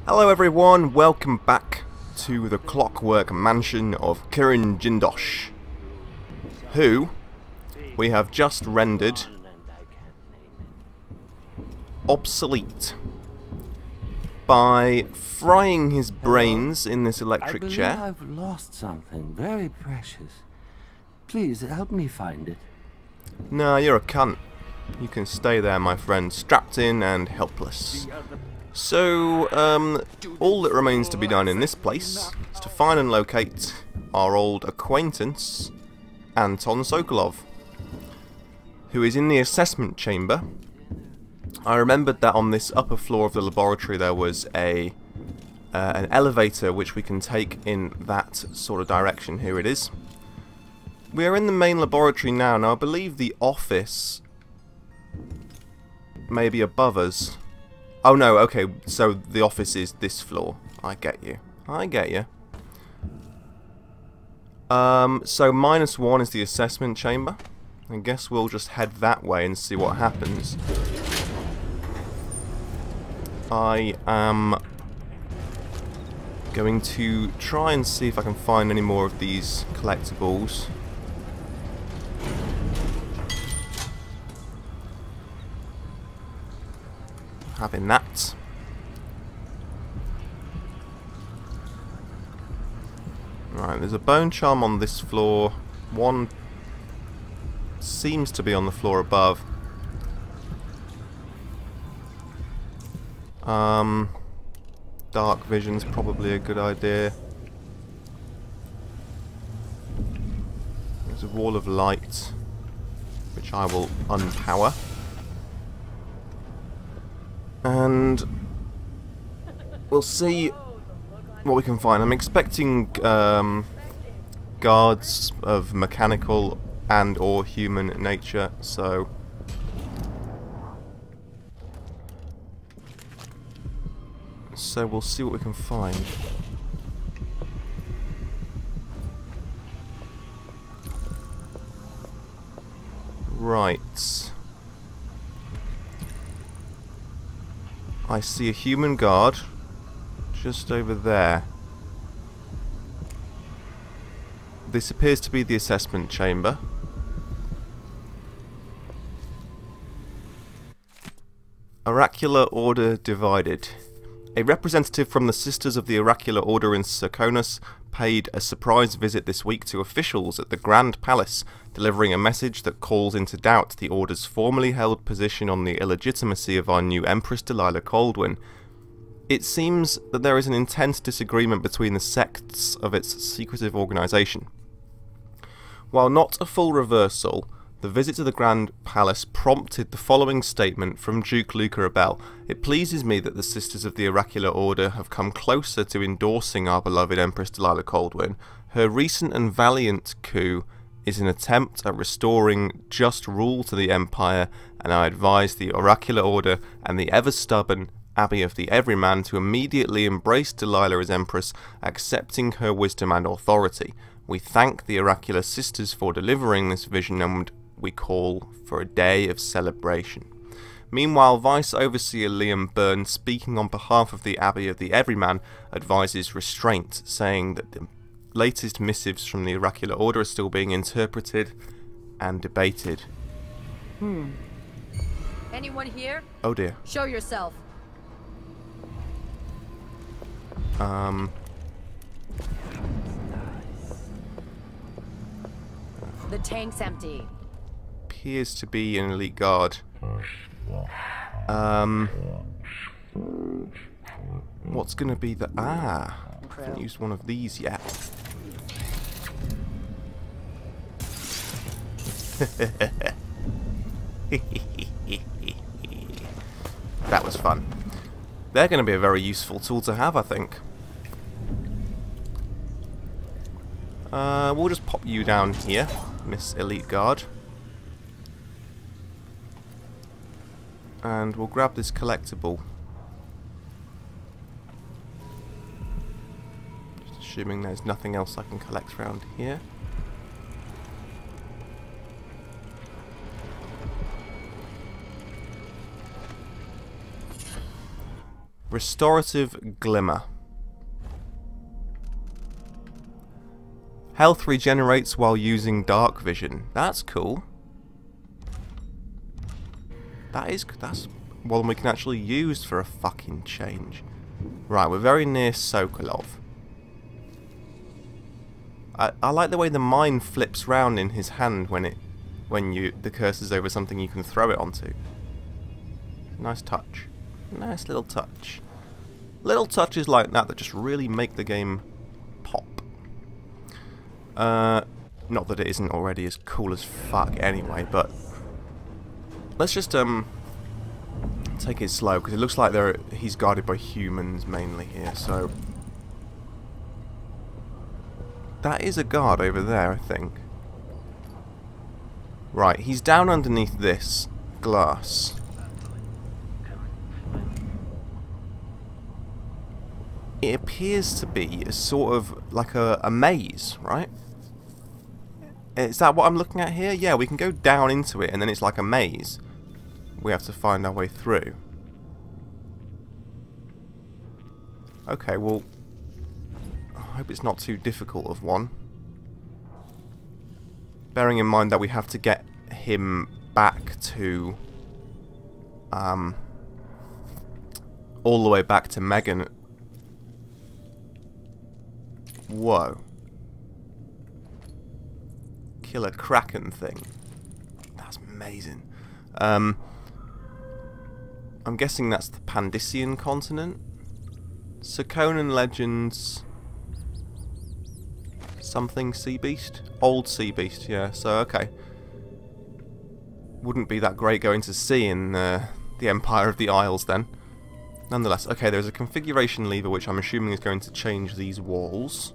Hello everyone, welcome back to the Clockwork Mansion of Kirin Jindosh, who we have just rendered obsolete by frying his brains in this electric chair. I've lost something very precious. Please help me find it. Nah, you're a cunt. You can stay there, my friend, strapped in and helpless. So, all that remains to be done in this place is to find and locate our old acquaintance, Anton Sokolov, who is in the assessment chamber. I remembered that on this upper floor of the laboratory there was an elevator which we can take in that sort of direction. Here it is. We are in the main laboratory now. Now I believe the office may be above us. Oh no, okay, so the office is this floor. I get you. I get you. So -1 is the assessment chamber. I guess we'll just head that way and see what happens. I am going to try and see if I can find any more of these collectibles. Having that. Right, there's a bone charm on this floor. One seems to be on the floor above. Dark vision's probably a good idea. There's a wall of light, which I will unpower. And we'll see what we can find. I'm expecting guards of mechanical and or human nature, so we'll see what we can find. Right. I see a human guard just over there. This appears to be the assessment chamber. Oracular Order divided. A representative from the Sisters of the Oracular Order in Serkonus paid a surprise visit this week to officials at the Grand Palace, delivering a message that calls into doubt the Order's formerly held position on the illegitimacy of our new Empress Lilac Guild. It seems that there is an intense disagreement between the sects of its secretive organisation. While not a full reversal, the visit to the Grand Palace prompted the following statement from Duke Luca Abel. It pleases me that the Sisters of the Oracular Order have come closer to endorsing our beloved Empress Lilac Guild. Her recent and valiant coup is an attempt at restoring just rule to the Empire, and I advise the Oracular Order and the ever-stubborn Abbey of the Everyman to immediately embrace Delilah as Empress, accepting her wisdom and authority. We thank the Oracular Sisters for delivering this vision, and we call for a day of celebration. Meanwhile, Vice Overseer Liam Byrne, speaking on behalf of the Abbey of the Everyman, advises restraint, saying that the latest missives from the Oracular Order are still being interpreted and debated. Anyone here? Oh dear. Show yourself. The tank's empty. Appears to be an elite guard. What's gonna be the... I haven't used one of these yet. That was fun. They're gonna be a very useful tool to have, I think. We'll just pop you down here, Miss Elite Guard. And we'll grab this collectible. Just assuming there's nothing else I can collect around here. Restorative Glimmer. Health regenerates while using dark vision. That's cool. That's one we can actually use for a fucking change. Right, we're very near Sokolov. I like the way the mine flips round in his hand when the cursor's over something you can throw it onto. Nice touch. Nice little touch. Little touches like that just really make the game pop. Not that it isn't already as cool as fuck anyway, but let's just take it slow, because it looks like he's guarded by humans mainly here, so that is a guard over there, I think. Right, he's down underneath this glass. It appears to be a sort of like a maze, right? Is that what I'm looking at here? Yeah, we can go down into it and then it's like a maze. We have to find our way through. Okay, well, I hope it's not too difficult of one. Bearing in mind that we have to get him back to all the way back to Megan. Whoa. Killer Kraken thing. That's amazing. I'm guessing that's the Pandician continent. Sokonan Legends. Something sea beast? Old sea beast, yeah, so okay. Wouldn't be that great going to sea in the Empire of the Isles then. Nonetheless, okay, there's a configuration lever which I'm assuming is going to change these walls.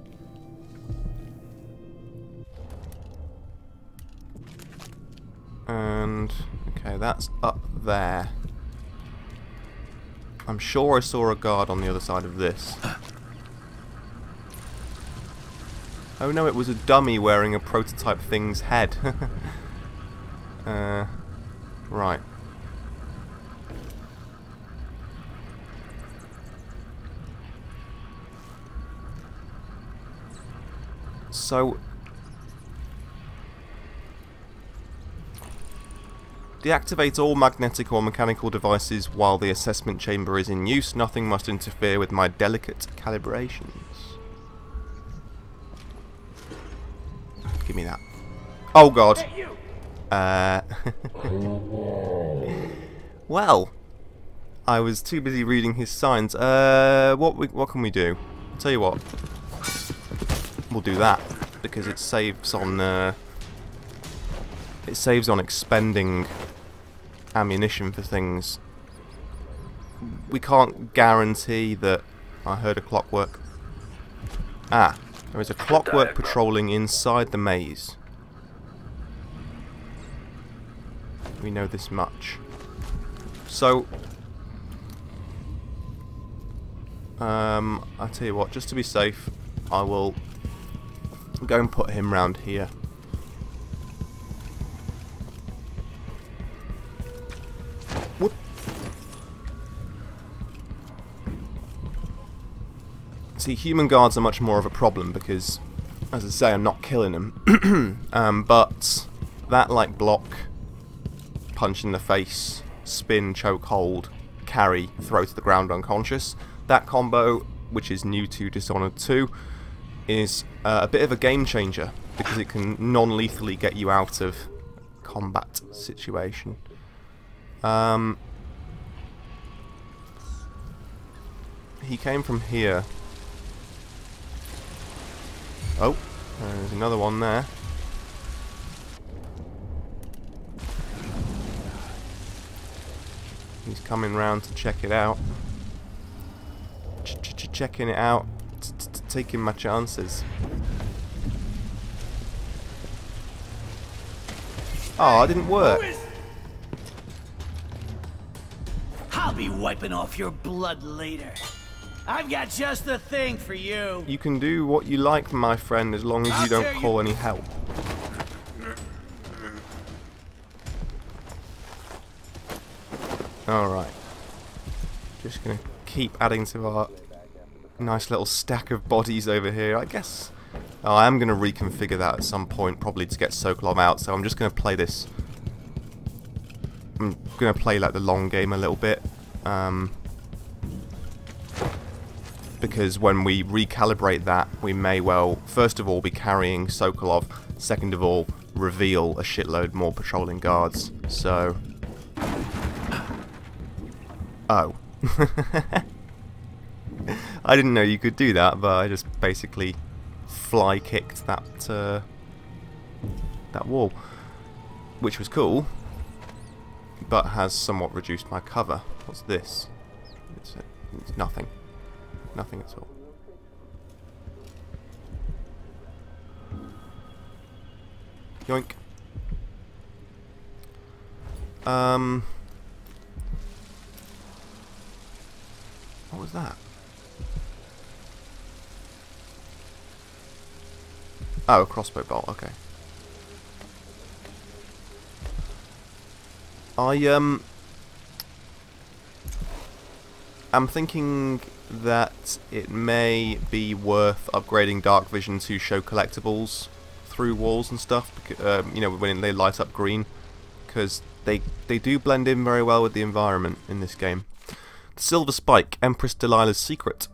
And, okay, that's up there. I'm sure I saw a guard on the other side of this. Oh no, it was a dummy wearing a prototype thing's head. Right. So, deactivate all magnetic or mechanical devices while the assessment chamber is in use. Nothing must interfere with my delicate calibrations. Give me that. Oh god. Well, I was too busy reading his signs. What can we do? I'll tell you what. We'll do that because it saves on expending ammunition for things. We can't guarantee that. I heard a clockwork. Ah, there is a clockwork patrolling inside the maze. We know this much. So, I'll tell you what, just to be safe, I will go and put him round here. Whoop. See, human guards are much more of a problem because, as I say, I'm not killing them. But that, like, block, punch in the face, spin, choke, hold, carry, throw to the ground unconscious, that combo, which is new to Dishonored 2, is a bit of a game changer because it can non-lethally get you out of combat situation. He came from here. Oh, there's another one there. He's coming round to check it out. Checking it out. Taking my chances. Oh, it didn't work. I'll be wiping off your blood later. I've got just the thing for you. You can do what you like, my friend, as long as you don't call any help. Alright. Just gonna keep adding to our nice little stack of bodies over here. I guess I am going to reconfigure that at some point, probably to get Sokolov out, so I'm just going to play this. I'm going to play like the long game a little bit, because when we recalibrate that, we may well, first of all, be carrying Sokolov, second of all, reveal a shitload more patrolling guards, so... Oh. I didn't know you could do that, but I just basically fly kicked that that wall, which was cool, but has somewhat reduced my cover. What's this? It's nothing. Nothing at all. Yoink. What was that? Oh, a crossbow bolt, okay. I'm thinking that it may be worth upgrading dark vision to show collectibles through walls and stuff, you know, when they light up green, because they do blend in very well with the environment in this game. The Silver Spike, Empress Delilah's Secret.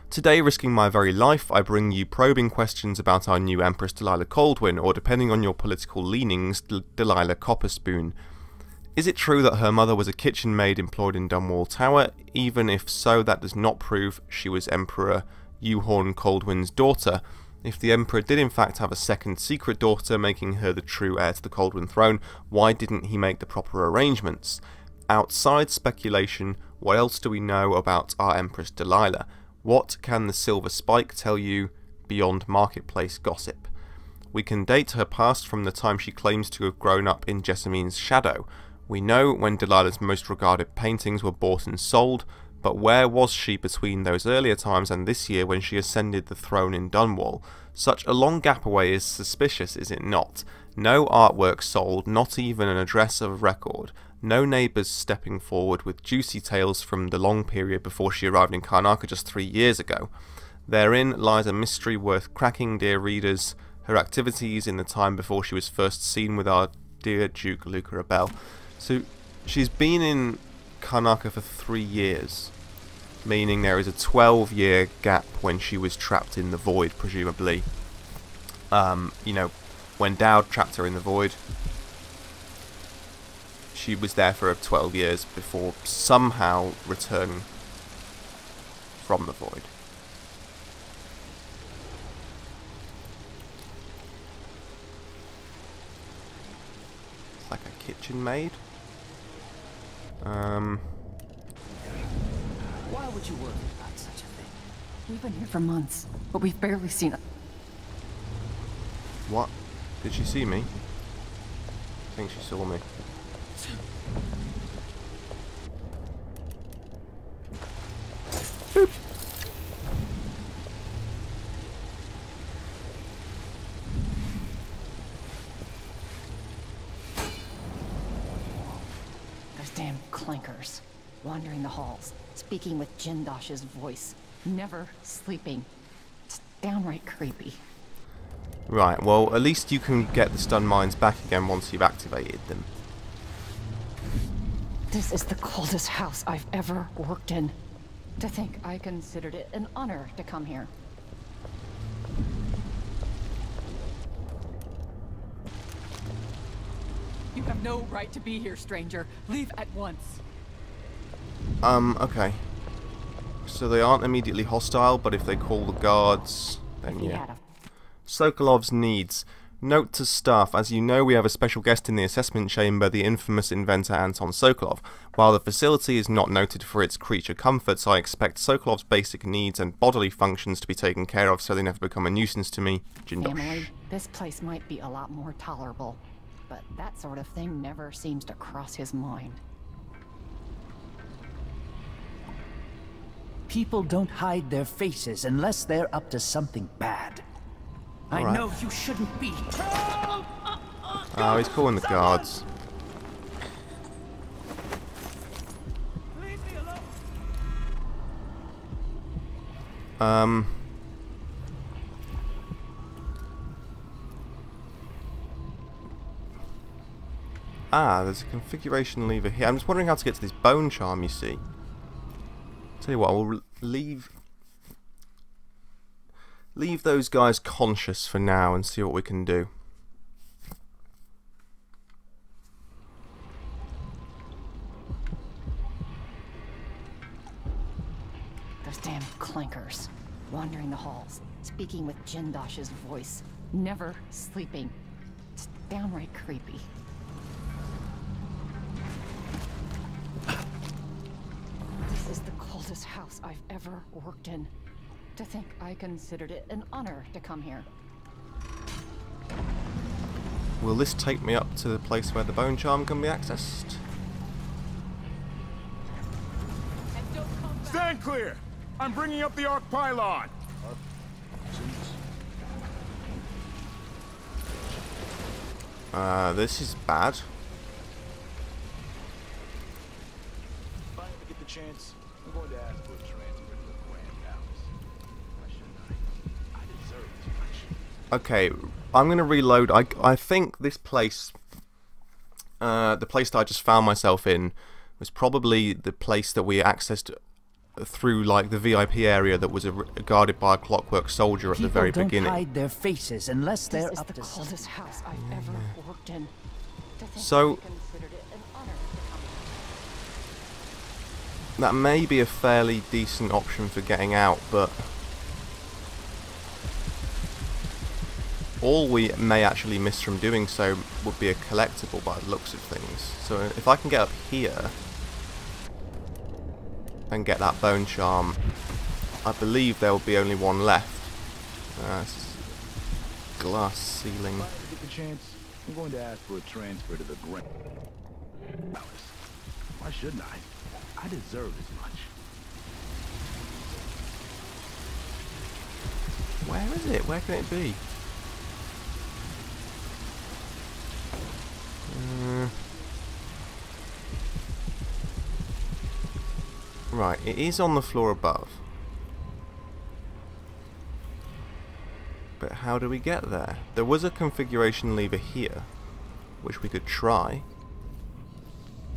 Today, risking my very life, I bring you probing questions about our new Empress Delilah Coldwin, or depending on your political leanings, Delilah Copperspoon. Is it true that her mother was a kitchen maid employed in Dunwall Tower? Even if so, that does not prove she was Emperor Euhorn Coldwin's daughter. If the Emperor did in fact have a second secret daughter, making her the true heir to the Coldwin throne, why didn't he make the proper arrangements? Outside speculation, what else do we know about our Empress Delilah? What can the Silver Spike tell you beyond marketplace gossip? We can date her past from the time she claims to have grown up in Jessamine's shadow. We know when Delilah's most regarded paintings were bought and sold, but where was she between those earlier times and this year when she ascended the throne in Dunwall? Such a long gap away is suspicious, is it not? No artwork sold, not even an address of record. No neighbours stepping forward with juicy tales from the long period before she arrived in Karnaca just 3 years ago. Therein lies a mystery worth cracking, dear readers, her activities in the time before she was first seen with our dear Duke Luca Abel. So, she's been in Karnaca for 3 years, meaning there is a 12-year gap when she was trapped in the void, presumably. You know, when Dowd trapped her in the void, she was there for 12 years before somehow returning from the void. It's like a kitchen maid. Why would you worry about such a thing? We've been here for months, but we've barely seen it. What? Did she see me? I think she saw me. Boop. Those damn clankers, wandering the halls, speaking with Jindosh's voice, never sleeping. It's downright creepy. Right, well, at least you can get the stun mines back again once you've activated them. This is the coldest house I've ever worked in. To think I considered it an honor to come here. You have no right to be here, stranger. Leave at once. Okay. So they aren't immediately hostile, but if they call the guards, then yeah. Sokolov's needs. Note to staff, as you know, we have a special guest in the assessment chamber, the infamous inventor Anton Sokolov. While the facility is not noted for its creature comforts, I expect Sokolov's basic needs and bodily functions to be taken care of so they never become a nuisance to me. Jindosh. Family, this place might be a lot more tolerable, but that sort of thing never seems to cross his mind. People don't hide their faces unless they're up to something bad. I know you shouldn't be. Oh, he's calling the guards. Leave me alone. There's a configuration lever here. I'm just wondering how to get to this bone charm, you see. Tell you what, I will leave those guys conscious for now and see what we can do. Those damn clankers. Wandering the halls, speaking with Jindosh's voice. Never sleeping. It's downright creepy. This is the coldest house I've ever worked in. To think I considered it an honor to come here. Will this take me up to the place where the bone charm can be accessed? Stand clear! I'm bringing up the arc pylon! This is bad. If I ever get the chance, I'm going to ask for a transfer to the Grand Palace. Why shouldn't I? I deserve too much. Okay, I'm going to reload. I think this place, the place that I just found myself in, was probably the place that we accessed through, like, the VIP area that was guarded by a clockwork soldier at the very beginning. People don't hide their faces unless they're This is up the to coldest house I've ever worked in. To think So- I considered it an honor to come here. That may be a fairly decent option for getting out, but all we may actually miss from doing so would be a collectible by the looks of things. So if I can get up here and get that bone charm, I believe there will be only one left. Glass ceiling. If I ever get the chance, I'm going to ask for a transfer to the Grand Palace. Why shouldn't I? I deserve as much. Where is it? Where can it be? Right, it is on the floor above. But how do we get there? There was a configuration lever here, which we could try.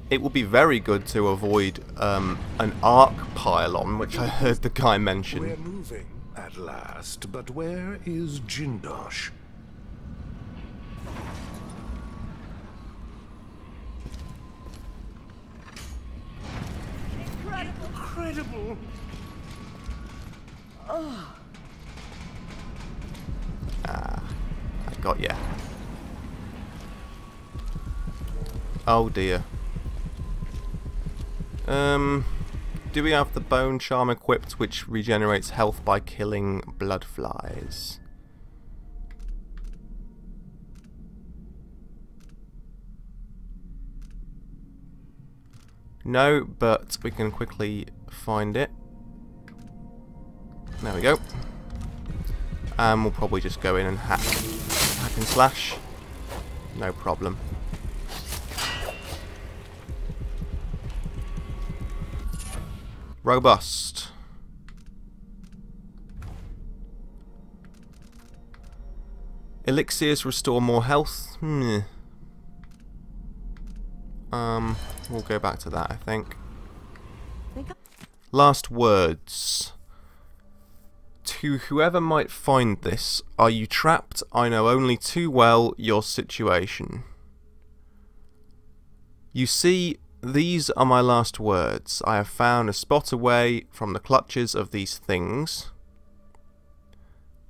It would be very good to avoid an arc pylon, which I heard the guy mention. We're moving at last, but where is Jindosh? Incredible! I got ya. Oh dear. Do we have the bone charm equipped, which regenerates health by killing blood flies? No, but we can quickly find it. There we go. And we'll probably just go in and hack and slash. No problem. Robust. Elixirs restore more health. We'll go back to that, I think. Last words. To whoever might find this, are you trapped? I know only too well your situation. You see, these are my last words. I have found a spot away from the clutches of these things.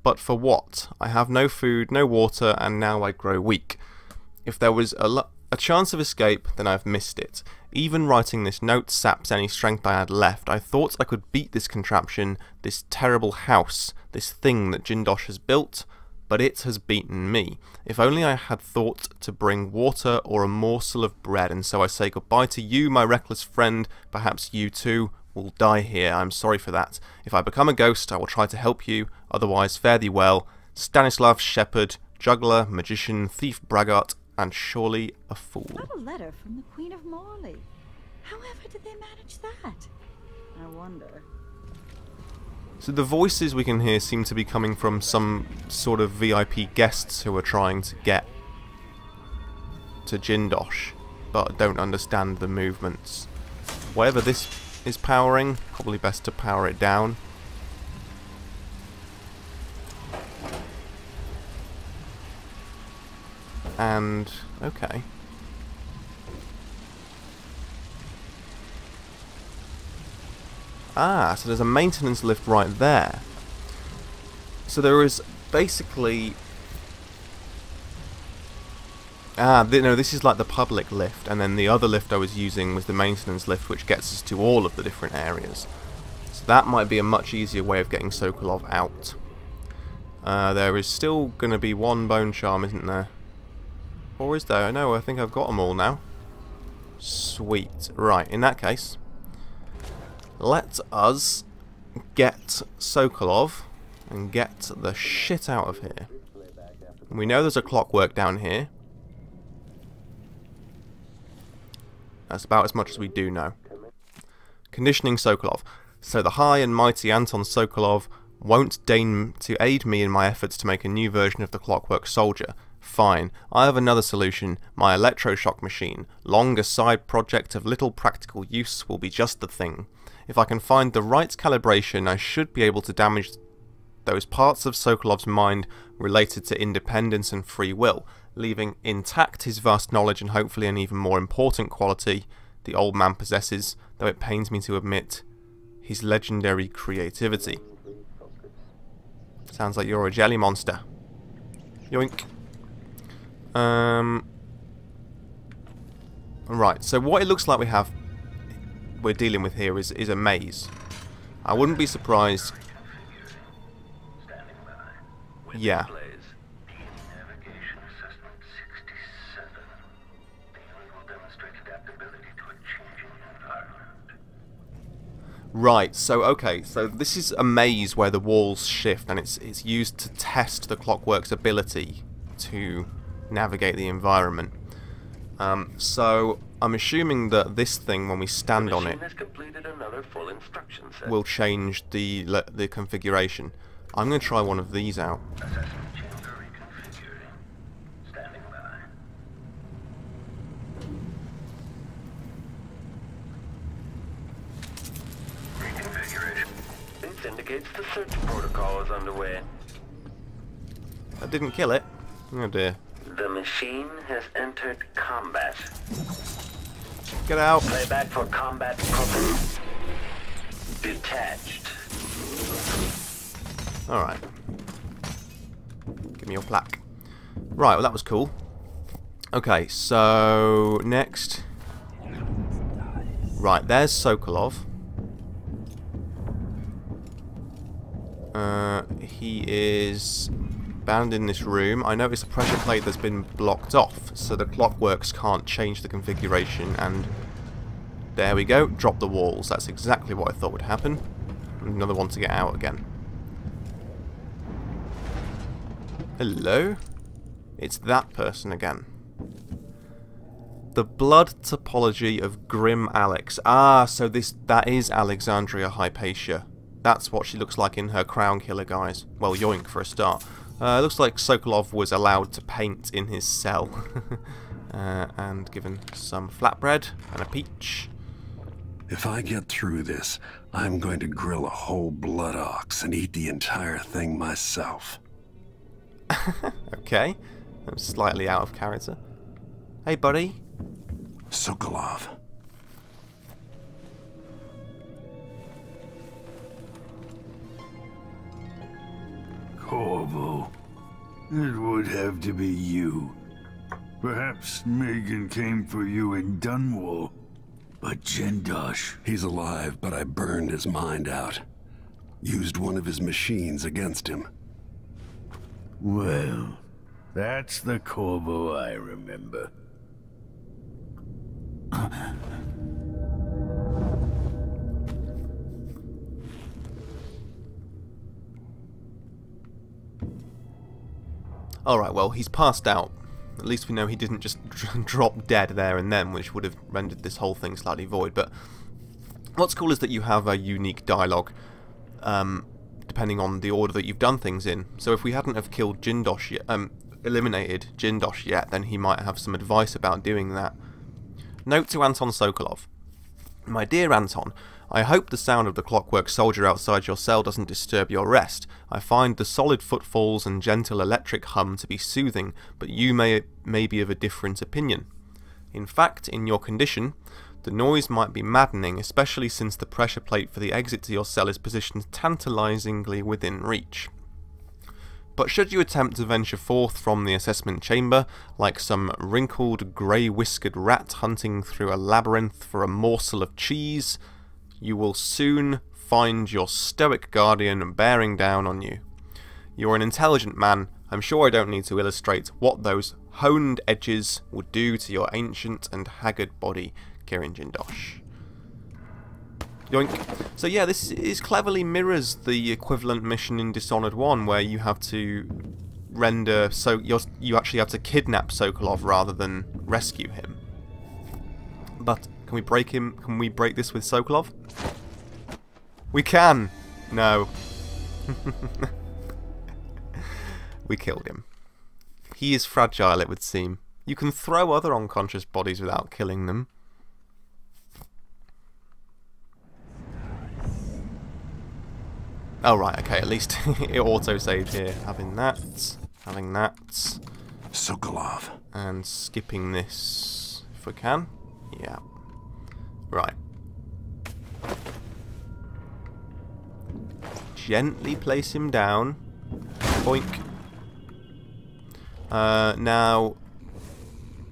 But for what? I have no food, no water, and now I grow weak. If there was a chance of escape, then I've missed it. Even writing this note saps any strength I had left. I thought I could beat this contraption, this terrible house, this thing that Jindosh has built, but it has beaten me. If only I had thought to bring water or a morsel of bread, and so I say goodbye to you, my reckless friend. Perhaps you too will die here. I'm sorry for that. If I become a ghost, I will try to help you. Otherwise, fare thee well. Stanislav, shepherd, juggler, magician, thief, braggart, and surely a fool. What a letter from the Queen of Morley. However did they manage that? I wonder. So the voices we can hear seem to be coming from some sort of VIP guests who are trying to get to Jindosh, but don't understand the movements. Whatever this is powering, probably best to power it down. And, okay. Ah, so there's a maintenance lift right there. So there is basically... Ah, no, this is like the public lift, and then the other lift I was using was the maintenance lift, which gets us to all of the different areas. So that might be a much easier way of getting Sokolov out. There is still going to be one bone charm, isn't there? Or is there? No, I think I've got them all now. Sweet. Right, in that case, let us get Sokolov and get the shit out of here. We know there's a clockwork down here. That's about as much as we do know. Conditioning Sokolov. So the high and mighty Anton Sokolov won't deign to aid me in my efforts to make a new version of the Clockwork Soldier. Fine, I have another solution. My electroshock machine. Long a side project of little practical use will be just the thing. If I can find the right calibration, I should be able to damage those parts of Sokolov's mind related to independence and free will, leaving intact his vast knowledge and hopefully an even more important quality the old man possesses, though it pains me to admit, his legendary creativity. Sounds like you're a jelly monster. Yoink. Right, so what it looks like we're dealing with here is a maze. I wouldn't be surprised. Yeah. Right, so okay, so this is a maze where the walls shift, and it's used to test the Clockwork's ability to navigate the environment. So I'm assuming that this thing, when we stand on it, will change the configuration. I'm going to try one of these out. This indicates the search protocol is underway. That didn't kill it. Oh dear. The machine has entered combat. Get out. Playback for combat program. Detached. Alright. Give me your plaque. Right, well that was cool. Okay, so next. Right, there's Sokolov. He is bound in this room. I noticed a pressure plate that's been blocked off, so the clockworks can't change the configuration, and there we go, drop the walls. That's exactly what I thought would happen. Another one to get out again. Hello? It's that person again. The blood topology of Grim Alex. Ah, so that is Alexandria Hypatia. That's what she looks like in her Crown Killer guise. Well, yoink for a start. Looks like Sokolov was allowed to paint in his cell. And given some flatbread and a peach. If I get through this, I'm going to grill a whole blood ox and eat the entire thing myself. Okay. I'm slightly out of character. Hey, buddy. Sokolov. Corvo. It would have to be you. Perhaps Megan came for you in Dunwall. But Jindosh... He's alive, but I burned his mind out. Used one of his machines against him. Well, that's the Corvo I remember. Alright, well, he's passed out. At least we know he didn't just drop dead there and then, which would have rendered this whole thing slightly void. But what's cool is that you have a unique dialogue. depending on the order that you've done things in. So if we hadn't have killed Jindosh yet, eliminated Jindosh yet, then he might have some advice about doing that. Note to Anton Sokolov. My dear Anton, I hope the sound of the clockwork soldier outside your cell doesn't disturb your rest. I find the solid footfalls and gentle electric hum to be soothing, but you may be of a different opinion. In fact, in your condition, the noise might be maddening, especially since the pressure plate for the exit to your cell is positioned tantalizingly within reach. But should you attempt to venture forth from the assessment chamber, like some wrinkled, grey-whiskered rat hunting through a labyrinth for a morsel of cheese, you will soon find your stoic guardian bearing down on you. You're an intelligent man. I'm sure I don't need to illustrate what those honed edges would do to your ancient and haggard body, Kirin Jindosh. Yoink. So yeah, this is cleverly mirrors the equivalent mission in Dishonored 1, where you have to render, so you actually have to kidnap Sokolov rather than rescue him. But can we break him? Can we break this with Sokolov? We can! No. We killed him. He is fragile, it would seem. You can throw other unconscious bodies without killing them. Oh right, okay, at least it auto-saved here. Having that. Sokolov. And skipping this, if we can. Yeah. Right. Gently place him down. Boink. Now,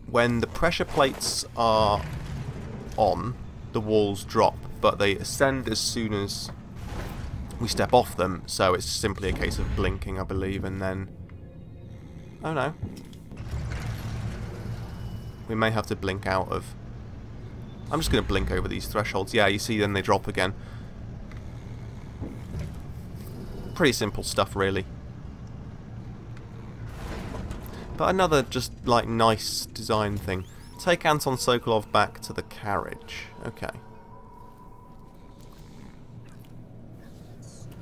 when the pressure plates are on, the walls drop, but they ascend as soon as we step off them, so it's simply a case of blinking, I believe, and then... Oh no. We may have to blink out of... I'm just going to blink over these thresholds. Yeah, you see, then they drop again. Pretty simple stuff, really. But another just, like, nice design thing. Take Anton Sokolov back to the carriage. Okay.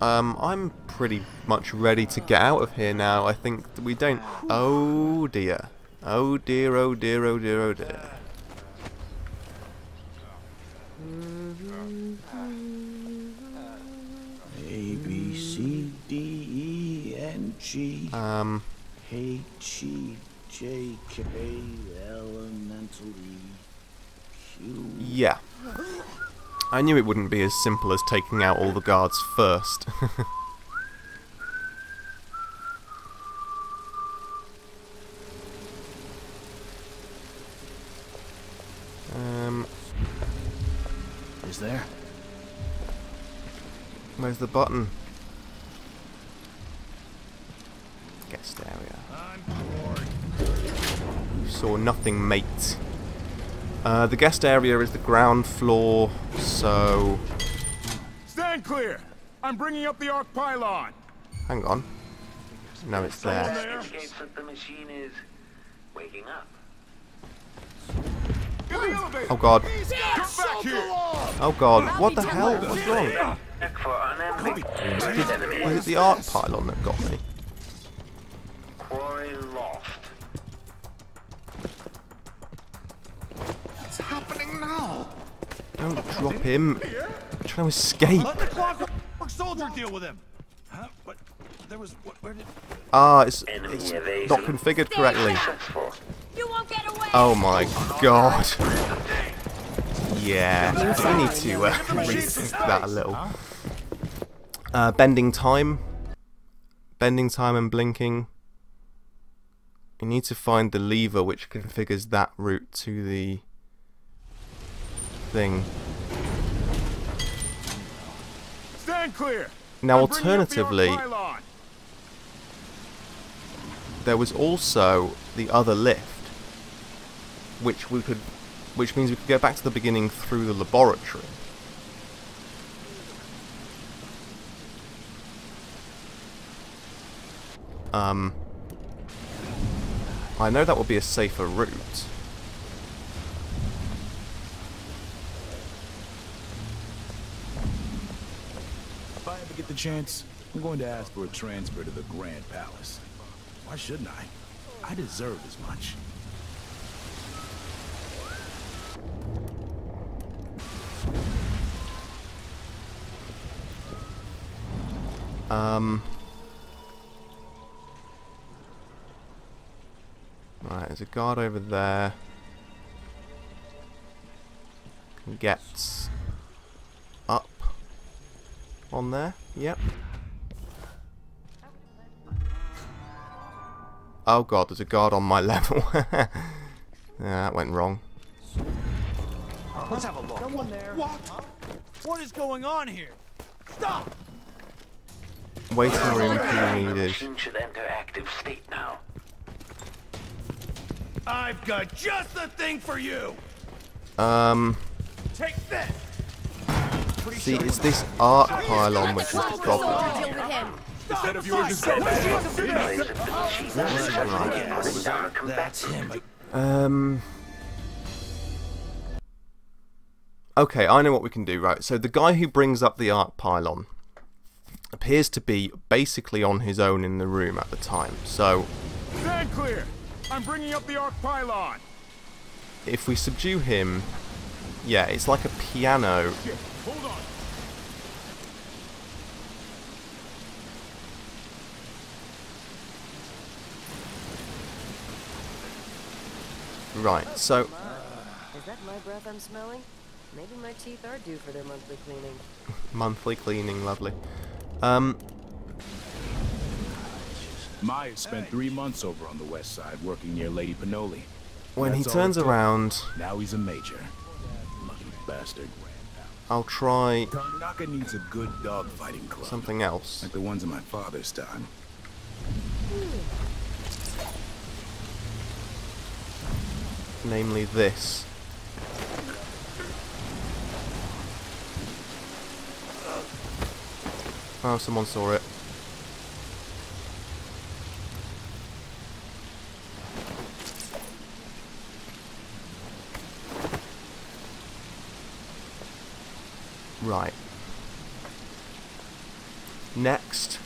I'm pretty much ready to get out of here now. I think we don't... Oh dear. Oh dear, oh dear, oh dear, oh dear. A, B, C, D, E, N, G, H, E, J, K, L, elemental E, Q... Yeah. I knew it wouldn't be as simple as taking out all the guards first. Is there? Where's the button? Guest area. You saw nothing, mate. The guest area is the ground floor, so... Stand clear! I'm bringing up the arc pylon! Hang on. No, it's there. The machine is waking up. Oh god. Get back here! Oh god, what the hell? What's wrong? Was it the arc pylon that got me? Quarry lost. What's happening now? Don't drop him. I'm trying to escape. Let the clockwork soldier deal with him. Huh? But there was... Where did... Ah, it's not configured correctly. You won't get away. Oh my god. Yeah, I need to rethink that a little. Bending time. Bending time and blinking. You need to find the lever which configures that route to the thing. Stand clear. Now, alternatively, there was also the other lift, which means we could go back to the beginning through the laboratory. I know that would be a safer route. If I ever get the chance, I'm going to ask for a transfer to the Grand Palace. Why shouldn't I? I deserve as much. Right, there's a guard over there. Can get up on there. Yep. Oh god, there's a guard on my level. Yeah, that went wrong. Let's have a look. Someone there. What? What is going on here? Stop! Waiting room key needed. Should enter active state now. I've got just the thing for you. Take this. See, it's this art pylon which is the problem. The head of yours is That's him. Okay, I know what we can do, right? So the guy who brings up the art pylon appears to be basically on his own in the room at the time. So stand clear. I'm bringing up the arc pylon. If we subdue him, yeah, it's like a piano. Shit, hold on. Right, so Is that my breath I'm smelling? Maybe my teeth are due for their monthly cleaning. monthly cleaning, lovely. Maya spent 3 months over on the west side working near Lady Pinoli. When he That's all turns it took. around, Now he's a major. Lucky bastard. I'll try Tarnaka needs a good dog fighting club. something else. Like the ones in my father's time. Namely this. Oh, someone saw it. Right. Next.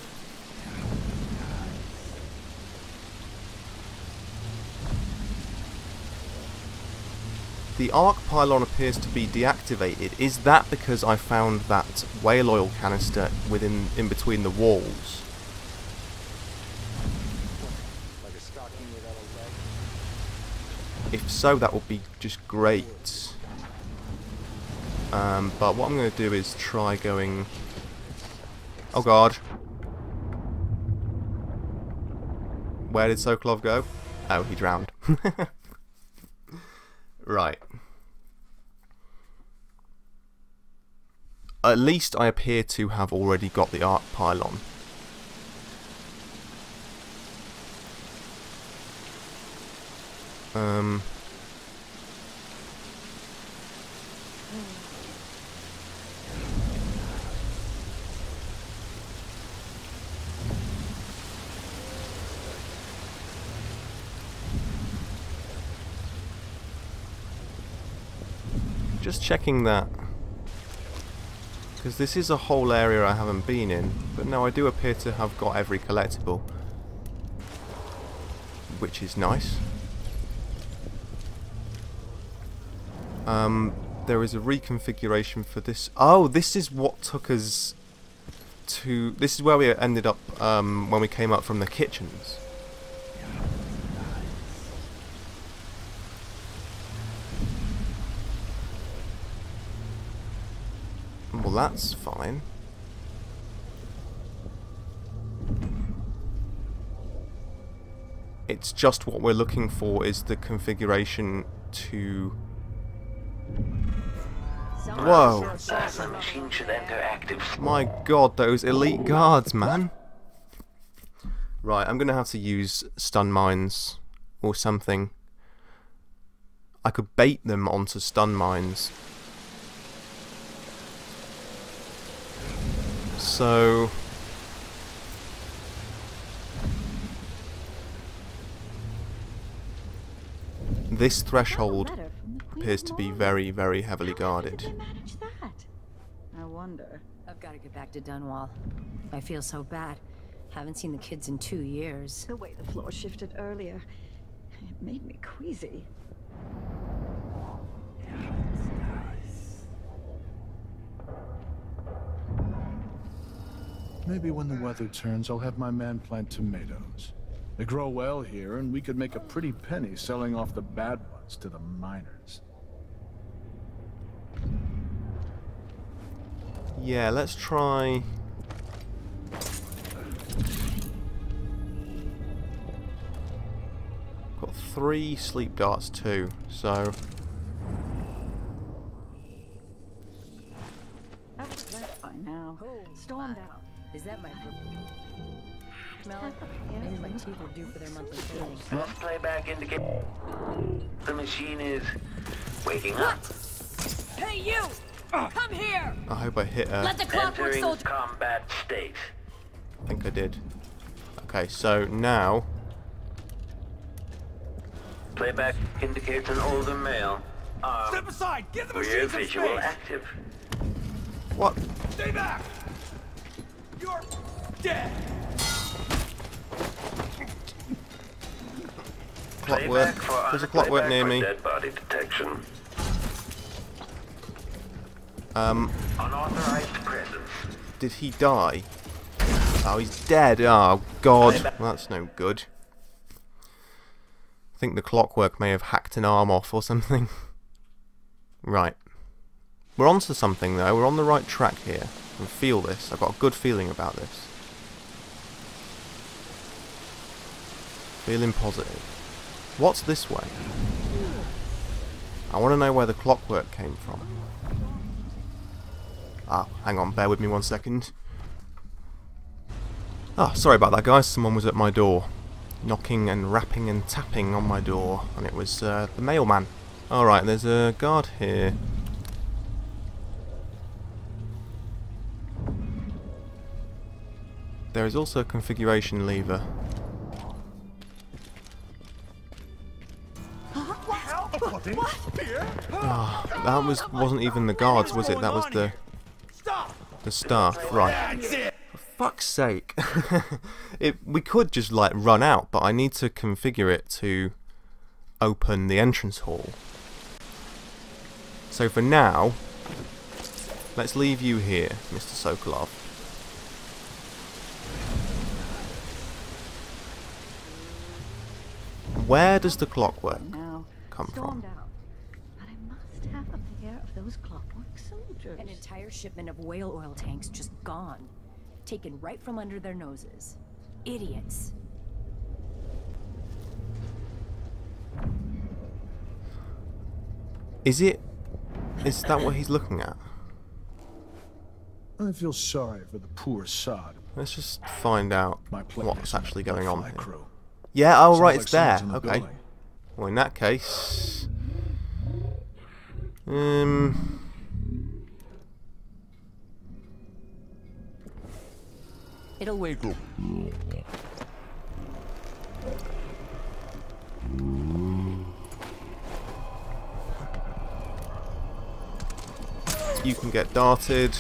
The arc pylon appears to be deactivated. Is that because I found that whale oil canister in between the walls? If so, that would be just great. But what I'm going to do is try going... Oh god. Where did Sokolov go? Oh, he drowned. Right. At least I appear to have already got the arc pylon. Just checking that, because this is a whole area I haven't been in, but no, I do appear to have got every collectible, which is nice. There is a reconfiguration for this. Oh, this is what took us to... This is where we ended up when we came up from the kitchens. Well, that's fine. It's just what we're looking for is the configuration to... Whoa! My god, those elite guards, man! Right, I'm gonna have to use stun mines or something. I could bait them onto stun mines. So... This threshold appears to be very, very heavily guarded. I wonder. I've got to get back to Dunwall. I feel so bad. Haven't seen the kids in 2 years. The way the floor shifted earlier, it made me queasy. Maybe when the weather turns, I'll have my man plant tomatoes. They grow well here, and we could make a pretty penny selling off the bad ones to the miners. Yeah, let's try... Got 3 sleep darts too, so... That was left by now. Stormed out. Is that my... Smell it? Maybe my teeth are due for their monthly cleaning. Playback indicate the machine is waking up. Hey, you! Come here! I hope I hit her. Let the clockwork Entering soldier... combat state. I think I did. Okay, so now... Playback indicates an older male. Step aside! Give the Rear machine some visual space! active. What? Stay back! You're dead! Clockwork. There's a clockwork near me. Dead body detection. Unauthorized presence. Did he die? Oh, he's dead. Oh, God. Well, that's no good. I think the clockwork may have hacked an arm off or something. Right. We're onto something, though. We're on the right track here. I can feel this. I've got a good feeling about this. Feeling positive. What's this way? I want to know where the clockwork came from. Ah, hang on, bear with me 1 second. Ah, sorry about that, guys. Someone was at my door. Knocking and rapping and tapping on my door. And it was the mailman. Alright, there's a guard here. There is also a configuration lever. Oh, that wasn't even the guards, was it? That was the staff, right? For fuck's sake! We could just like run out, but I need to configure it to open the entrance hall. So for now, let's leave you here, Mr. Sokolov. Where does the clockwork come from? But I must have a pair of those clockwork soldiers. An entire shipment of whale oil tanks just gone. Taken right from under their noses. Idiots. Is that what he's looking at? I feel sorry for the poor sod. Let's just find out what's actually going on here. Crew. Yeah, oh right, Sounds it's like there. someone's in the Okay. building. Well, in that case... It'll wake up. You can get darted.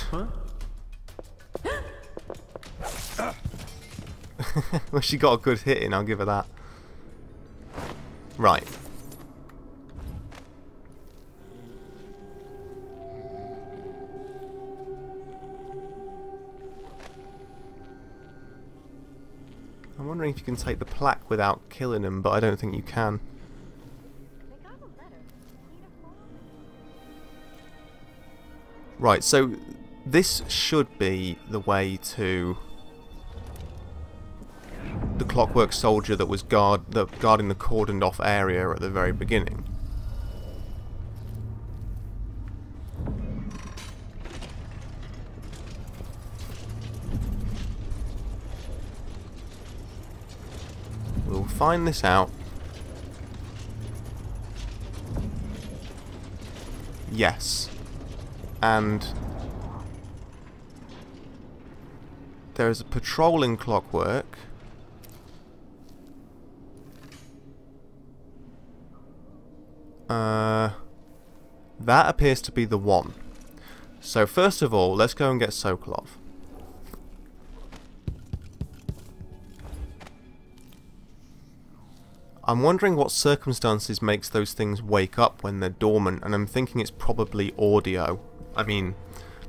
Well, she got a good hit in, I'll give her that. Right. I'm wondering if you can take the plaque without killing him, but I don't think you can. Right, so this should be the way to the clockwork soldier that was guarding the cordoned off area at the very beginning. We'll find this out. Yes. And there is a patrolling clockwork. That appears to be the one. So first of all, let's go and get Sokolov. I'm wondering what circumstances makes those things wake up when they're dormant, and I'm thinking it's probably audio. I mean,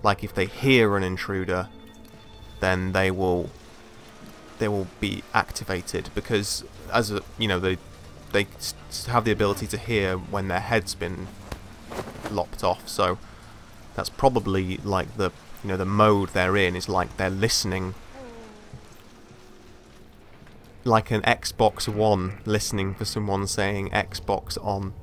like if they hear an intruder, then they will be activated, because as a, you know, they have the ability to hear when their head's been lopped off. So that's probably like the, you know, the mode they're in is like they're listening, like an Xbox One listening for someone saying Xbox on.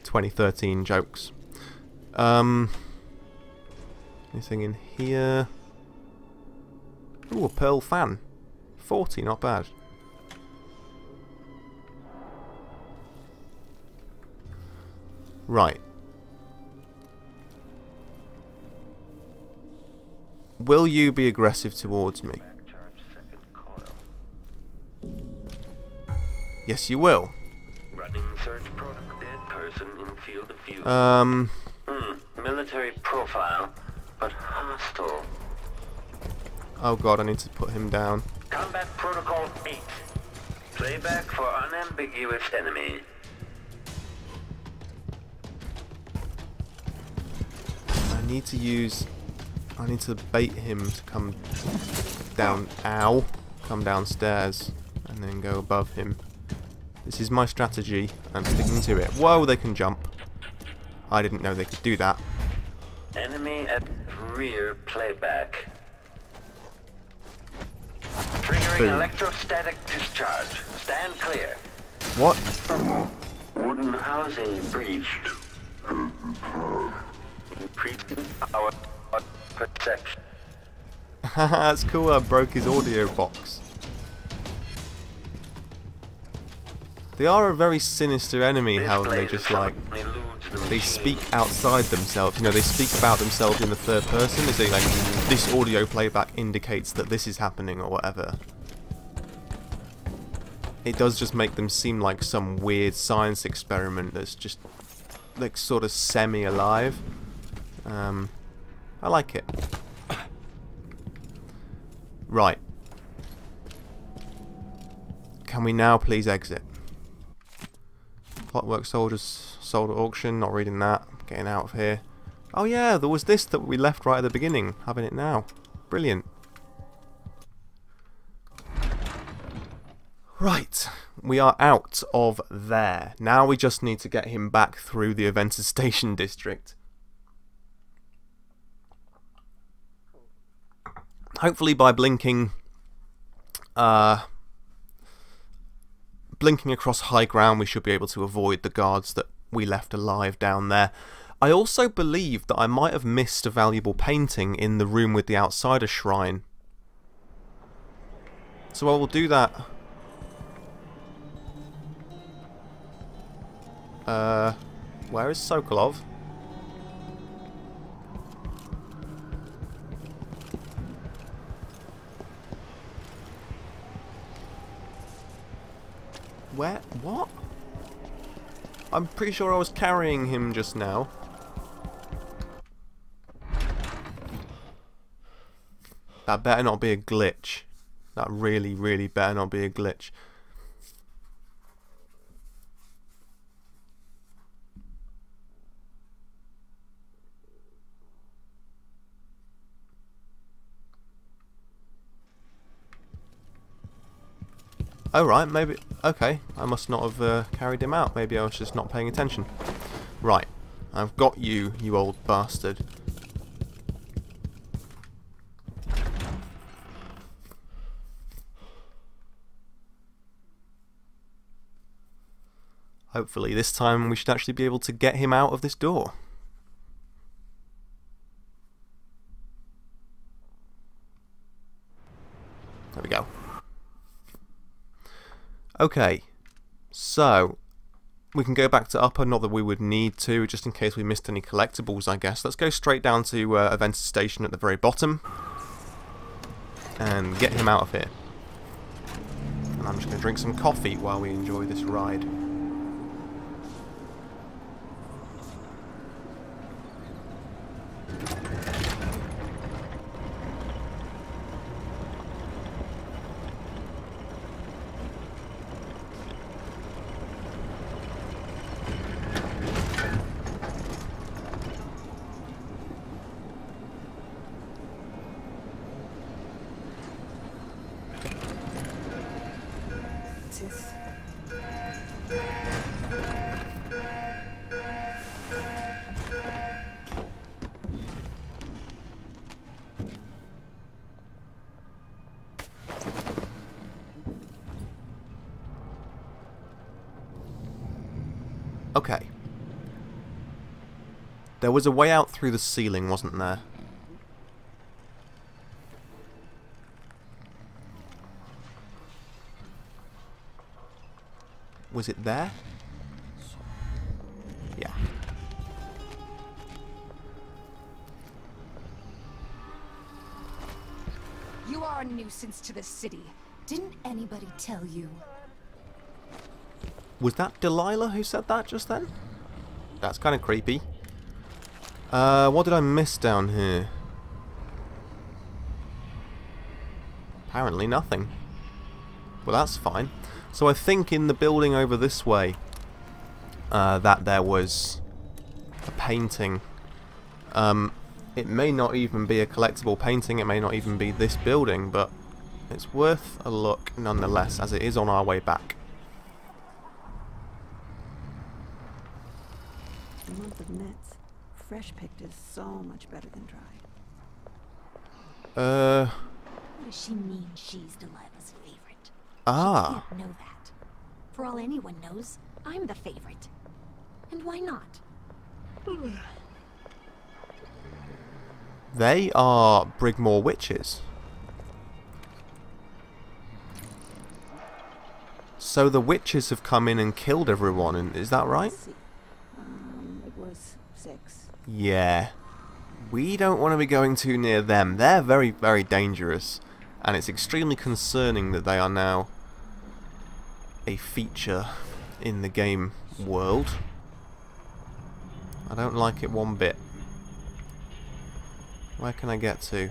2013 jokes. Anything in here? Ooh, a pearl fan. 40, not bad. Right. Will you be aggressive towards me? Yes, you will. Running search protocol. Dead person in field of view. Military profile, but hostile. Oh god, I need to put him down. Combat protocol 8. Playback for unambiguous enemy. I need to bait him to come down. Ow. Come downstairs and then go above him. This is my strategy. I'm sticking to it. Whoa, they can jump. I didn't know they could do that. Enemy at rear playback. Triggering Boom. electrostatic discharge. Stand clear. What? Wooden housing breached. Increasing power perception. That's cool, I broke his audio box. They are a very sinister enemy, how they just like, they speak outside themselves, you know, they speak about themselves in the third person. They say like, this audio playback indicates that this is happening or whatever. It does just make them seem like some weird science experiment that's just like sort of semi-alive. I like it. Right. Can we now please exit? Clockwork soldiers sold at auction. Not reading that. Getting out of here. Oh yeah, there was this that we left right at the beginning. Having it now. Brilliant. Right. We are out of there. Now we just need to get him back through the Aventus Station district. Hopefully by blinking across high ground we should be able to avoid the guards that we left alive down there. I also believe that I might have missed a valuable painting in the room with the outsider shrine. So I will do that. Where is Sokolov? Where? What? I'm pretty sure I was carrying him just now. That better not be a glitch. That really, really better not be a glitch. Oh right, maybe, okay, I must not have carried him out, maybe I was just not paying attention. Right, I've got you, you old bastard. Hopefully this time we should actually be able to get him out of this door. There we go. Okay, so we can go back to upper, not that we would need to, just in case we missed any collectibles, I guess. Let's go straight down to Aventus Station at the very bottom and get him out of here. And I'm just going to drink some coffee while we enjoy this ride. Tith. Okay. There was a way out through the ceiling, wasn't there? Was it there? Yeah. You are a nuisance to the city. Didn't anybody tell you? Was that Delilah who said that just then? That's kind of creepy. What did I miss down here? Apparently nothing. Well, that's fine. So I think in the building over this way, that there was a painting. It may not even be a collectible painting, it may not even be this building, but it's worth a look nonetheless, as it is on our way back. A month of nets. Fresh picked is so much better than dry. What does she mean she's Delilah's favorite? Ah. She can't know that. For all anyone knows, I'm the favorite. And why not? They are Brigmore witches. So the witches have come in and killed everyone, and is that right? It was 6. Yeah. We don't want to be going too near them. They're very, very dangerous. And it's extremely concerning that they are now a feature in the game world. I don't like it one bit. Where can I get to?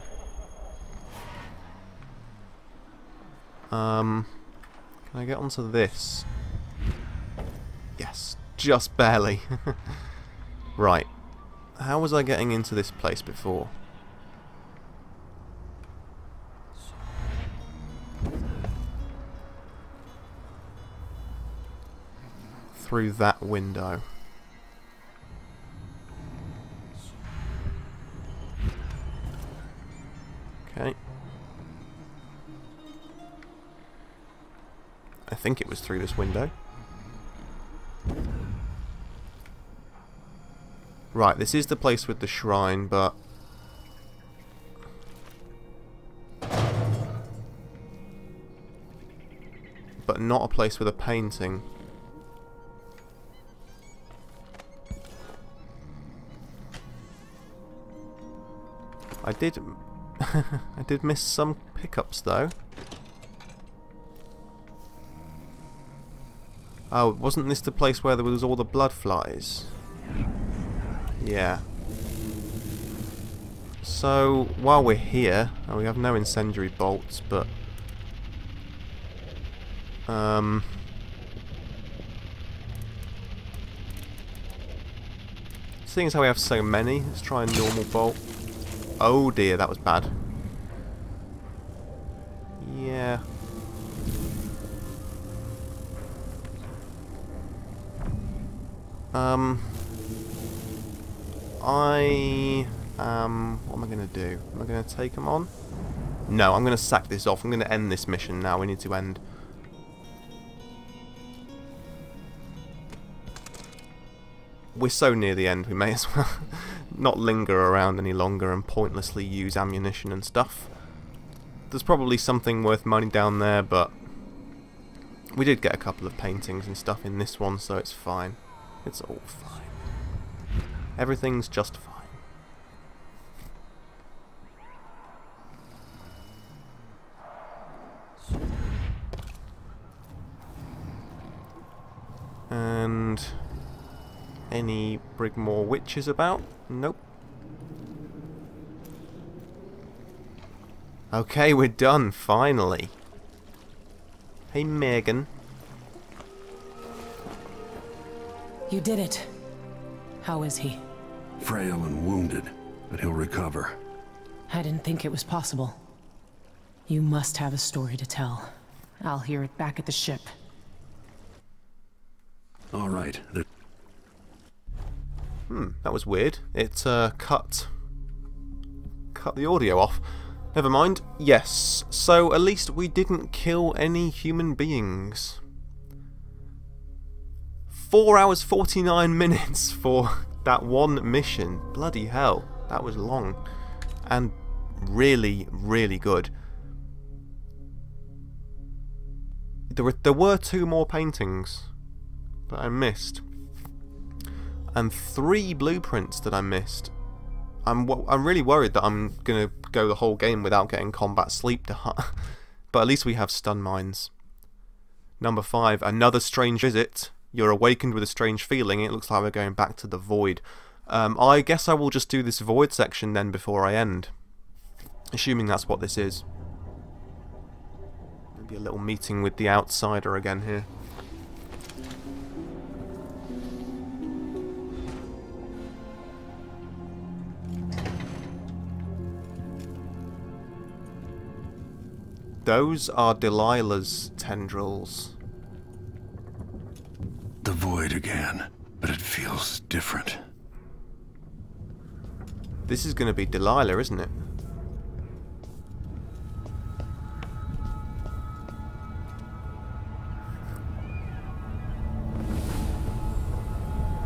Can I get onto this? Yes, just barely. Right. How was I getting into this place before? Through that window. Okay. I think it was through this window. Right, this is the place with the shrine, but not a place with a painting. I did I did miss some pickups though. Oh, wasn't this the place where there was all the blood flies? Yeah. So, while we're here, we have no incendiary bolts, but seeing as how we have so many, let's try a normal bolt. Oh dear, that was bad. Yeah. What am I going to do? Am I going to take them on? No, I'm going to sack this off. I'm going to end this mission now. We need to end. We're so near the end, we may as well not linger around any longer and pointlessly use ammunition and stuff. There's probably something worth money down there, but we did get a couple of paintings and stuff in this one, so it's fine. It's all fine. Everything's just fine. And any Brigmore witches about? Nope. Okay, we're done, finally. Hey, Megan. You did it. How is he? Frail and wounded, but he'll recover. I didn't think it was possible. You must have a story to tell. I'll hear it back at the ship. All right. That was weird. It cut the audio off. Never mind. Yes, so at least we didn't kill any human beings. 4 hours 49 minutes for that one mission. Bloody hell, that was long. And really, really good. There were 2 more paintings that I missed. And 3 blueprints that I missed. I'm really worried that I'm going to go the whole game without getting combat sleep dart. But at least we have stun mines. Number 5, another strange visit. You're awakened with a strange feeling. It looks like we're going back to the void. I guess I will just do this void section then before I end. Assuming that's what this is. Maybe a little meeting with the outsider again here. Those are Delilah's tendrils. The void again, but it feels different. This is going to be Delilah, isn't it?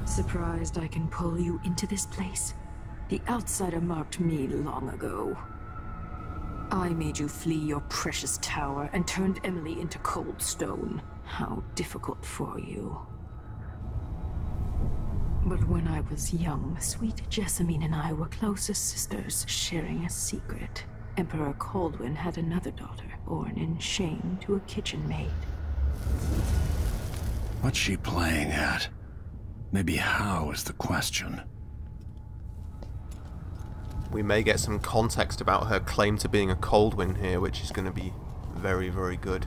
Surprised I can pull you into this place? The outsider marked me long ago. I made you flee your precious tower and turned Emily into cold stone. How difficult for you. But when I was young, sweet Jessamine and I were close as sisters, sharing a secret. Emperor Kaldwin had another daughter, born in shame to a kitchen maid. What's she playing at? Maybe how is the question. We may get some context about her claim to being a Kaldwin here, which is going to be very, very good.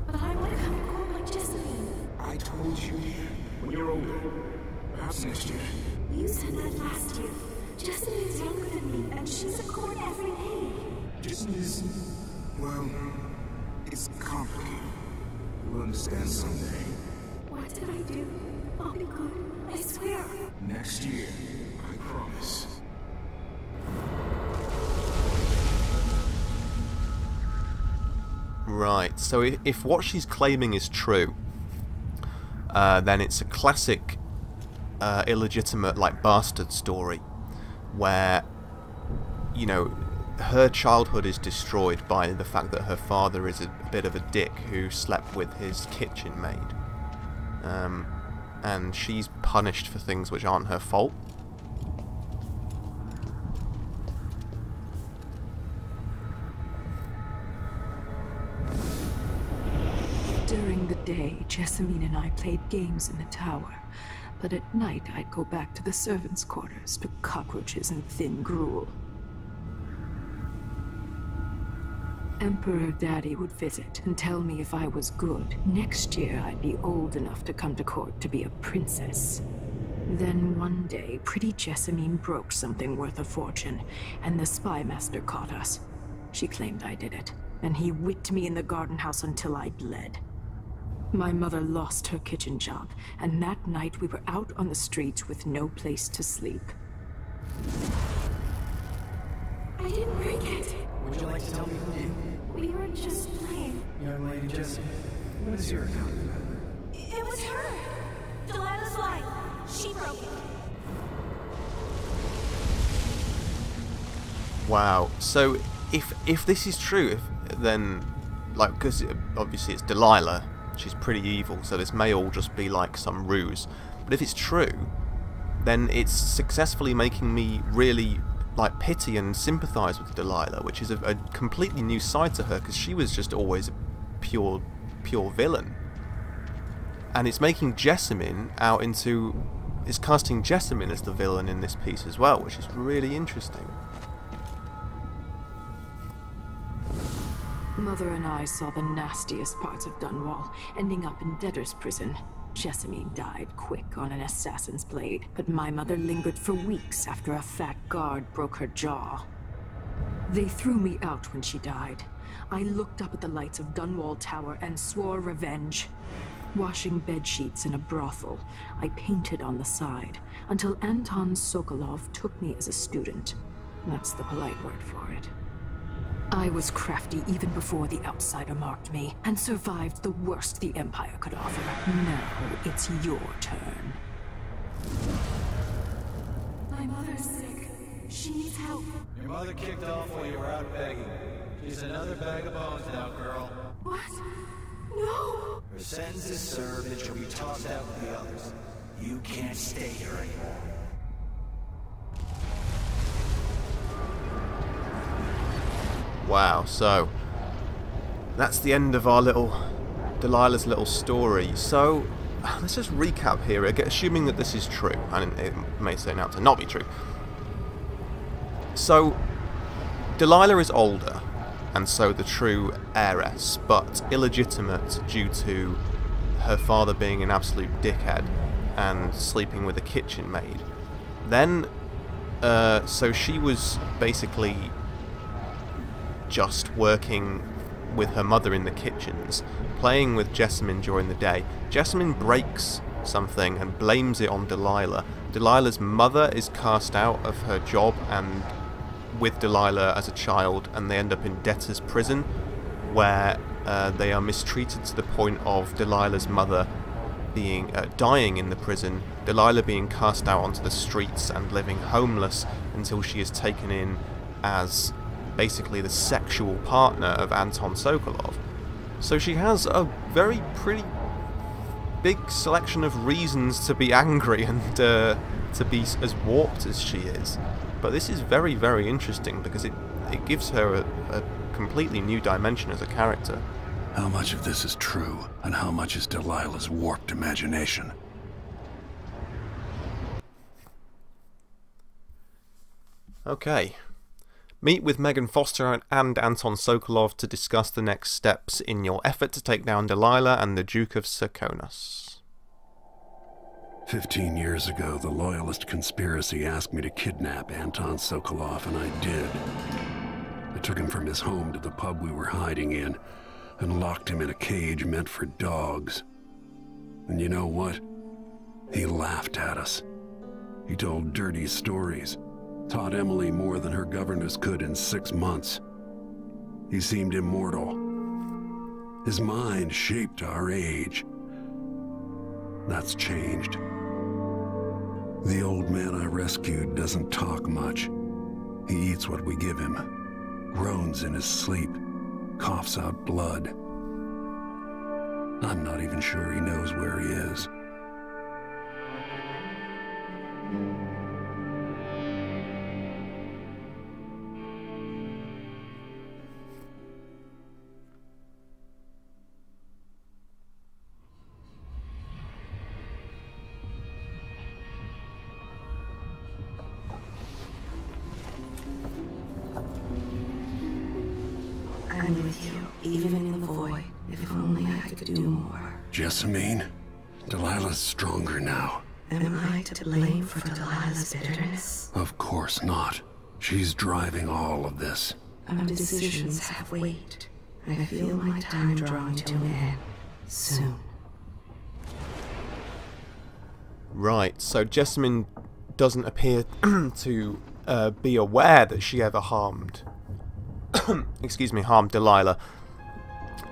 But I want to come home like Jessamine. I told you, when you're older, perhaps next year. You said that last year. Jessamine's younger than me, and she's at court every day. Jessamine is, well, it's complicated. You'll understand someday. What did I do? I'll be good. I swear. Next year, I promise. Right, so if what she's claiming is true, then it's a classic illegitimate, like, bastard story where, you know, her childhood is destroyed by the fact that her father is a bit of a dick who slept with his kitchen maid. And she's punished for things which aren't her fault. During the day, Jessamine and I played games in the tower, but at night I'd go back to the servants' quarters to cockroaches and thin gruel. Emperor Daddy would visit and tell me if I was good. Next year I'd be old enough to come to court to be a princess. Then one day, pretty Jessamine broke something worth a fortune, and the spy master caught us. She claimed I did it, and he whipped me in the garden house until I bled. My mother lost her kitchen job, and that night we were out on the streets with no place to sleep. I didn't break it. Would you like to tell me who did? We were just playing. Young Lady Jessie, what is your account of that? It was her. Delilah's life. She broke it. Wow. So if this is true, then, like, because obviously it's Delilah, she's pretty evil, so this may all just be like some ruse. But if it's true, then it's successfully making me really, like, pity and sympathise with Delilah, which is a completely new side to her, because she was just always a pure villain. And it's making Jessamine out into... it's casting Jessamine as the villain in this piece as well, which is really interesting. Mother and I saw the nastiest parts of Dunwall, ending up in debtor's prison. Jessamine died quick on an assassin's blade, but my mother lingered for weeks after a fat guard broke her jaw. They threw me out when she died. I looked up at the lights of Dunwall Tower and swore revenge. Washing bedsheets in a brothel, I painted on the side, until Anton Sokolov took me as a student. That's the polite word for it. I was crafty even before the outsider marked me, and survived the worst the Empire could offer. Now it's your turn. My mother's sick. She needs help. Your mother kicked off while you were out begging. She's another bag of bones now, girl. What? No! Her sentence is served and she'll be tossed out with the others. You can't stay here anymore. Wow, so that's the end of our Delilah's little story. So let's just recap here, assuming that this is true, and it may turn out to not be true. So Delilah is older, and so the true heiress, but illegitimate due to her father being an absolute dickhead and sleeping with a kitchen maid. Then, so she was basically just working with her mother in the kitchens, playing with Jessamine during the day. Jessamine breaks something and blames it on Delilah. Delilah's mother is cast out of her job and with Delilah as a child, and they end up in debtor's prison, where they are mistreated to the point of Delilah's mother being dying in the prison, Delilah being cast out onto the streets and living homeless until she is taken in as basically the sexual partner of Anton Sokolov. So she has a pretty big selection of reasons to be angry and to be as warped as she is. But this is very, very interesting because it gives her a completely new dimension as a character. How much of this is true, and how much is Delilah's warped imagination? Okay. Meet with Megan Foster and Anton Sokolov to discuss the next steps in your effort to take down Delilah and the Duke of Serkonos. 15 years ago, the Loyalist conspiracy asked me to kidnap Anton Sokolov, and I did. I took him from his home to the pub we were hiding in, and locked him in a cage meant for dogs. And you know what? He laughed at us. He told dirty stories, taught Emily more than her governess could in 6 months. He seemed immortal. His mind shaped our age. That's changed. The old man I rescued doesn't talk much. He eats what we give him, groans in his sleep, coughs out blood. I'm not even sure he knows where he is. I'm with you, even in the void. If only I could do more. Jessamine, Delilah's stronger now. Am I to blame for Delilah's bitterness? Of course not. She's driving all of this. Our decisions have weight. I feel my time drawing to an end. Soon. Right, so Jessamine doesn't appear to be aware that she ever harmed harmed Delilah.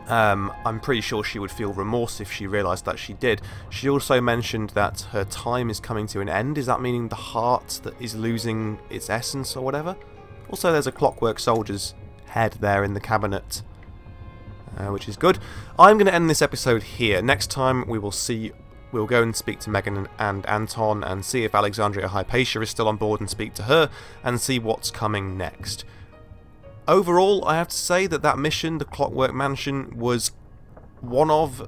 I'm pretty sure she would feel remorse if she realised that she did. She also mentioned that her time is coming to an end. Is that meaning the heart that is losing its essence or whatever? Also, there's a Clockwork Soldier's head there in the cabinet, which is good. I'm going to end this episode here. Next time we'll go and speak to Megan and Anton and see if Alexandria Hypatia is still on board and speak to her and see what's coming next. Overall, I have to say that mission, the Clockwork Mansion, was one of,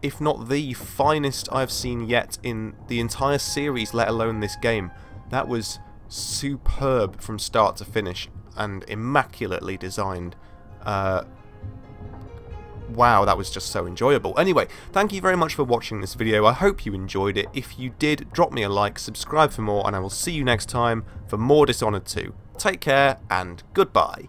if not the finest I've seen yet in the entire series, let alone this game. That was superb from start to finish and immaculately designed. Wow, that was just so enjoyable. Anyway, thank you very much for watching this video. I hope you enjoyed it. If you did, drop me a like, subscribe for more, and I will see you next time for more Dishonored 2. Take care, and goodbye.